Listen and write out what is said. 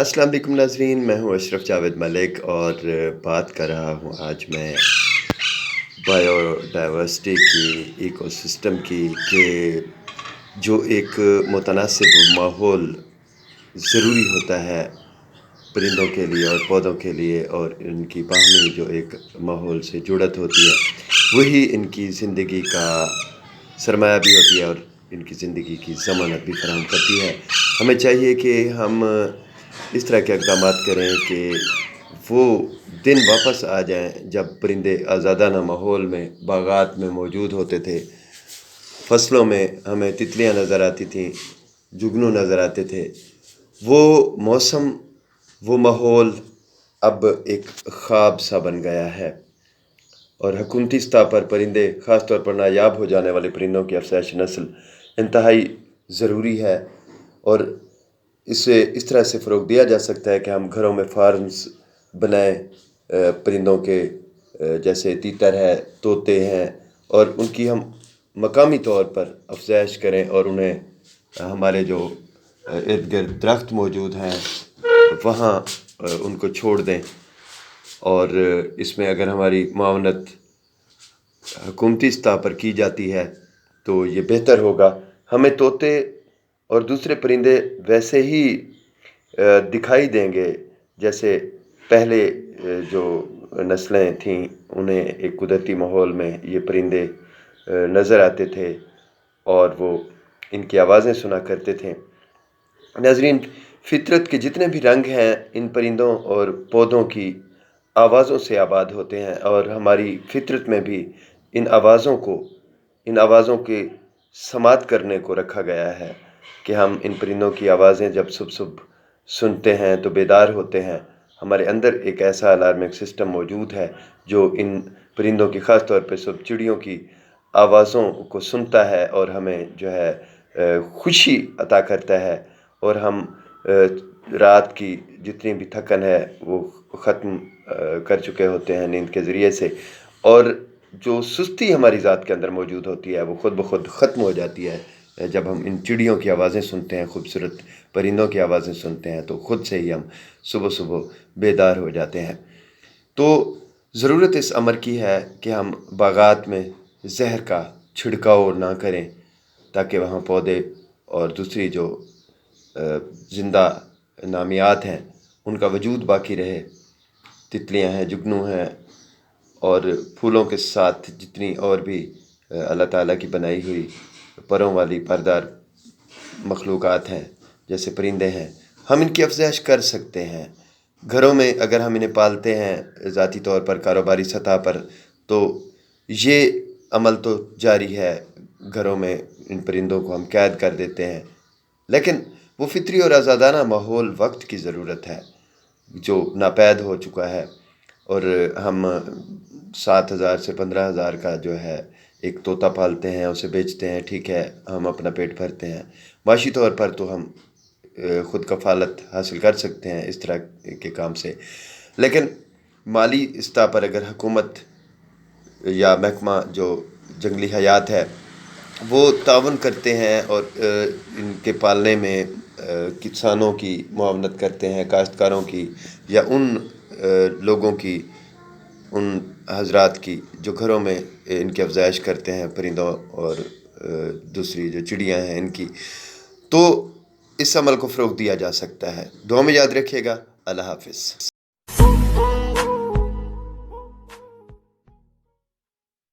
السلام علیکم ناظرین، میں ہوں اشرف جاوید ملک اور بات کر رہا ہوں آج میں بایو ڈائیورسٹی کی، ایکو سسٹم کی، کہ جو ایک متناسب ماحول ضروری ہوتا ہے پرندوں کے لیے اور پودوں کے لیے، اور ان کی باہمی جو ایک ماحول سے جڑت ہوتی ہے، وہی ان کی زندگی کا سرمایہ بھی ہوتی ہے اور ان کی زندگی کی ضمانت بھی فراہم کرتی ہے۔ ہمیں چاہیے کہ ہم اس طرح کے اقدامات کریں کہ وہ دن واپس آ جائیں جب پرندے آزادانہ ماحول میں، باغات میں موجود ہوتے تھے، فصلوں میں ہمیں تتلیاں نظر آتی تھیں، جگنو نظر آتے تھے۔ وہ موسم، وہ ماحول اب ایک خواب سا بن گیا ہے، اور حکومتی سطح پر پرندے، خاص طور پر نایاب ہو جانے والے پرندوں کی افزائش نسل انتہائی ضروری ہے، اور اسے اس طرح سے فروغ دیا جا سکتا ہے کہ ہم گھروں میں فارمز بنائیں پرندوں کے، جیسے تیتر ہے، طوطے ہیں، اور ان کی ہم مقامی طور پر افزائش کریں، اور انہیں ہمارے جو ارد گرد درخت موجود ہیں وہاں ان کو چھوڑ دیں۔ اور اس میں اگر ہماری معاونت حکومتی سطح پر کی جاتی ہے تو یہ بہتر ہوگا۔ ہمیں طوطے اور دوسرے پرندے ویسے ہی دکھائی دیں گے جیسے پہلے جو نسلیں تھیں، انہیں ایک قدرتی ماحول میں یہ پرندے نظر آتے تھے اور وہ ان کی آوازیں سنا کرتے تھے۔ ناظرین، فطرت کے جتنے بھی رنگ ہیں ان پرندوں اور پودوں کی آوازوں سے آباد ہوتے ہیں، اور ہماری فطرت میں بھی ان آوازوں کے سماعت کرنے کو رکھا گیا ہے کہ ہم ان پرندوں کی آوازیں جب صبح سنتے ہیں تو بیدار ہوتے ہیں۔ ہمارے اندر ایک ایسا الارمنگ سسٹم موجود ہے جو ان پرندوں کی، خاص طور پہ صبح چڑیوں کی آوازوں کو سنتا ہے اور ہمیں جو ہے خوشی عطا کرتا ہے، اور ہم رات کی جتنی بھی تھکن ہے وہ ختم کر چکے ہوتے ہیں نیند کے ذریعے سے، اور جو سستی ہماری ذات کے اندر موجود ہوتی ہے وہ خود بخود ختم ہو جاتی ہے جب ہم ان چڑیوں کی آوازیں سنتے ہیں، خوبصورت پرندوں کی آوازیں سنتے ہیں، تو خود سے ہی ہم صبح بیدار ہو جاتے ہیں۔ تو ضرورت اس امر کی ہے کہ ہم باغات میں زہر کا چھڑکاؤ نہ کریں تاکہ وہاں پودے اور دوسری جو زندہ نامیات ہیں ان کا وجود باقی رہے۔ تتلیاں ہیں، جگنو ہیں، اور پھولوں کے ساتھ جتنی اور بھی اللہ تعالیٰ کی بنائی ہوئی پروں والی پردار مخلوقات ہیں، جیسے پرندے ہیں، ہم ان کی افزائش کر سکتے ہیں۔ گھروں میں اگر ہم انہیں پالتے ہیں ذاتی طور پر، کاروباری سطح پر، تو یہ عمل تو جاری ہے، گھروں میں ان پرندوں کو ہم قید کر دیتے ہیں، لیکن وہ فطری اور آزادانہ ماحول وقت کی ضرورت ہے جو ناپید ہو چکا ہے، اور ہم 7,000 سے 15,000 کا جو ہے ایک طوطا پالتے ہیں، اسے بیچتے ہیں، ٹھیک ہے، ہم اپنا پیٹ بھرتے ہیں، معاشی طور پر تو ہم خود کفالت حاصل کر سکتے ہیں اس طرح کے کام سے، لیکن مالی سطح پر اگر حکومت یا محکمہ جو جنگلی حیات ہے وہ تعاون کرتے ہیں اور ان کے پالنے میں کسانوں کی معاونت کرتے ہیں، کاشتکاروں کی، یا ان لوگوں کی، ان حضرات کی جو گھروں میں ان کی افزائش کرتے ہیں پرندوں اور دوسری جو چڑیاں ہیں ان کی، تو اس عمل کو فروغ دیا جا سکتا ہے۔ دعا میں یاد رکھیے گا۔ اللہ حافظ۔